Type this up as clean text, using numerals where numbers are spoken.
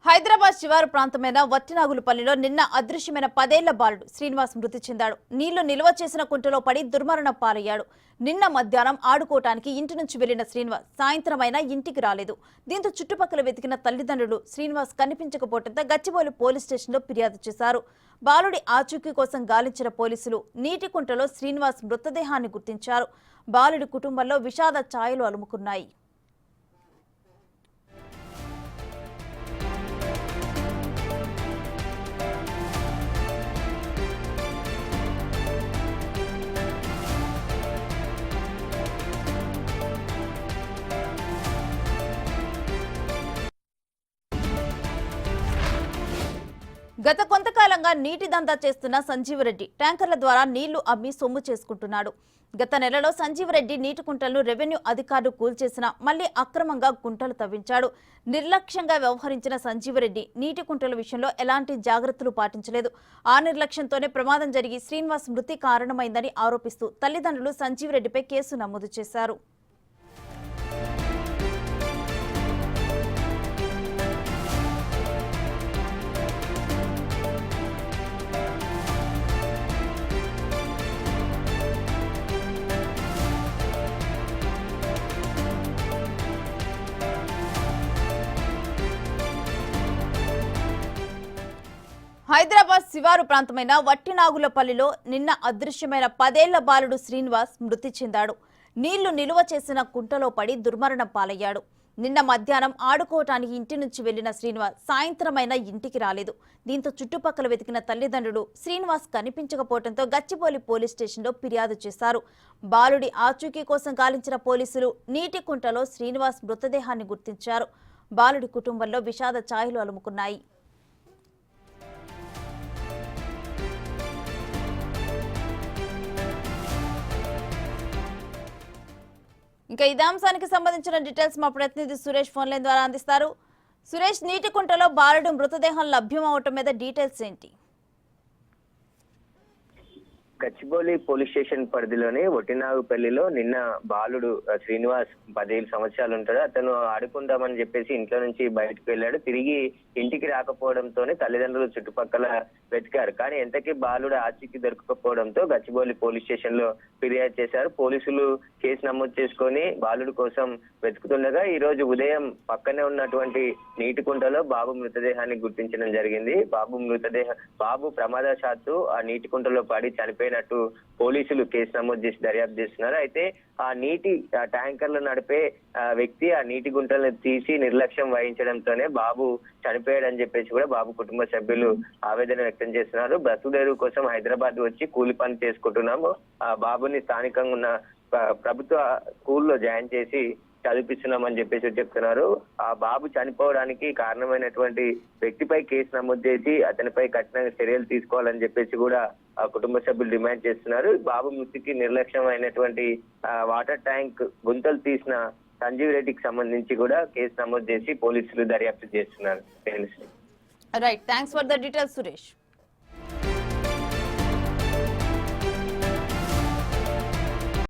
హైదరాబాద్ శివారు ప్రాంతమైన వట్టినాగులపల్లిలో నిన్న అదృశ్యమైన 10 ఏళ్ల బాలుడు శ్రీనివాస్ మృతి చెందాడు. నీళ్లు నిల్వ చేసిన కుంటలో పడి దుర్మరణం పాలయ్యాడు. నిన్న మధ్యాహ్నం ఆడుకోవటానికి ఇంటి నుంచి వెళ్లిన శ్రీనివాస్ సాయంత్రమైనా ఇంటికి రాలేదు. దీంతో చుట్టుపక్కల వెతికిన తల్లిదండ్రులు శ్రీనివాస్ కనిపించకపోవడంతో గచ్చిబౌలి పోలీస్ స్టేషన్లో ఫిర్యాదు చేశారు. బాలుడి ఆచూకీ కోసం గాలించిన పోలీసులు నీటి కుంటలో శ్రీనివాస్ మృతదేహాన్ని గుర్తించారు. బాలుడి కుటుంబంలో విషాద ఛాయలు అలుముకున్నాయి. గత కొంతకాలంగా నీటి దందా చేస్తున్న సంజీవరెడ్డి ట్యాంకర్ల ద్వారా నీళ్లు అమ్మి సొమ్ము చేసుకుంటున్నాడు. గత నెలలో సంజీవరెడ్డి నీటి కుంటలను రెవెన్యూ అధికారులు కూల్చేసినా మళ్లీ అక్రమంగా గుంటలు తవ్వించాడు. నిర్లక్ష్యంగా వ్యవహరించిన సంజీవరెడ్డి నీటి కుంటల విషయంలో ఎలాంటి జాగ్రత్తలు పాటించలేదు. ఆ నిర్లక్ష్యంతోనే ప్రమాదం జరిగి శ్రీనివాస్ మృతి కారణమైందని ఆరోపిస్తూ తల్లిదండ్రులు సంజీవరెడ్డిపై కేసు నమోదు చేశారు. హైదరాబాద్ శివారు ప్రాంతమైన వట్టినాగులపల్లిలో నిన్న అదృశ్యమైన 10 ఏళ్ల బాలుడు శ్రీనివాస్ మృతి చెందాడు. నీళ్లు నిలువ చేసిన కుంటలో పడి దుర్మరణం పాలయ్యాడు. నిన్న మధ్యాహ్నం ఆడుకోవటానికి ఇంటి నుంచి వెళ్లిన శ్రీనివాస్ సాయంత్రమైనా ఇంటికి రాలేదు. దీంతో చుట్టుపక్కల వెతికిన తల్లిదండ్రులు శ్రీనివాస్ కనిపించకపోవడంతో గచ్చిబౌలి పోలీస్ స్టేషన్లో ఫిర్యాదు చేశారు. బాలుడి ఆచూకీ కోసం గాలించిన పోలీసులు నీటి కుంటలో శ్రీనివాస్ మృతదేహాన్ని గుర్తించారు. బాలుడి కుటుంబంలో విషాద ఛాయలు అలుముకున్నాయి. ఇంకా ఇదే అంశానికి సంబంధించిన డీటెయిల్స్ మా ప్రతినిధి సురేష్ ఫోన్ లైన్ ద్వారా అందిస్తారు. సురేష్, నీటి కుంటలో బాలుడు మృతదేహం లభ్యం అవటం మీద డీటెయిల్స్ ఏంటి? గచ్చిబౌలి పోలీస్ స్టేషన్ పరిధిలోని వట్టినాగుపల్లిలో నిన్న బాలుడు శ్రీనివాస్ 15 సంవత్సరాలు ఉంటాడు. అతను ఆడుకుందామని చెప్పేసి ఇంట్లో నుంచి బయటకు వెళ్ళాడు. తిరిగి ఇంటికి రాకపోవడంతోనే తల్లిదండ్రులు చుట్టుపక్కల వెతికారు. కానీ ఎంతకీ బాలుడు ఆచూకీ దొరకకపోవడంతో గచ్చిబౌలి పోలీస్ స్టేషన్ లో ఫిర్యాదు చేశారు. పోలీసులు కేసు నమోదు చేసుకొని బాలుడు కోసం వెతుకుతుండగా ఈ రోజు ఉదయం పక్కనే ఉన్నటువంటి నీటి కుంటలో బాబు మృతదేహాన్ని గుర్తించడం జరిగింది. బాబు ప్రమాదశాత్తు ఆ నీటి కుంటలో పడి చనిపోయినట్టు పోలీసులు కేసు నమోదు చేసి దర్యాప్తు చేస్తున్నారు. అయితే ఆ నీటి ట్యాంకర్లు నడిపే వ్యక్తి ఆ నీటి గుంటలను తీసి నిర్లక్ష్యం వహించడంతోనే బాబు చనిపోయాడని చెప్పేసి కూడా బాబు కుటుంబ సభ్యులు ఆవేదన వ్యక్తం చేస్తున్నారు. బ్రతుకుదెరువు కోసం హైదరాబాద్ వచ్చి కూలి పని చేసుకుంటున్నాము. ఆ బాబుని స్థానికంగా ఉన్న ప్రభుత్వ స్కూల్లో జాయిన్ చేసి చదివిస్తున్నామని చెప్పేసి చెప్తున్నారు. ఆ బాబు చనిపోవడానికి కారణమైనటువంటి వ్యక్తిపై కేసు నమోదు చేసి అతనిపై కఠిన చర్యలు తీసుకోవాలని చెప్పేసి కూడా ఆ కుటుంబ సభ్యులు డిమాండ్ చేస్తున్నారు. బాబు మృతికి నిర్లక్ష్యం అయినటువంటి వాటర్ ట్యాంక్ గుంతలు తీసిన సంజీవ్ రెడ్డికి సంబంధించి కూడా కేసు నమోదు చేసి పోలీసులు దర్యాప్తు చేస్తున్నారు. Right, thanks for the details Suresh.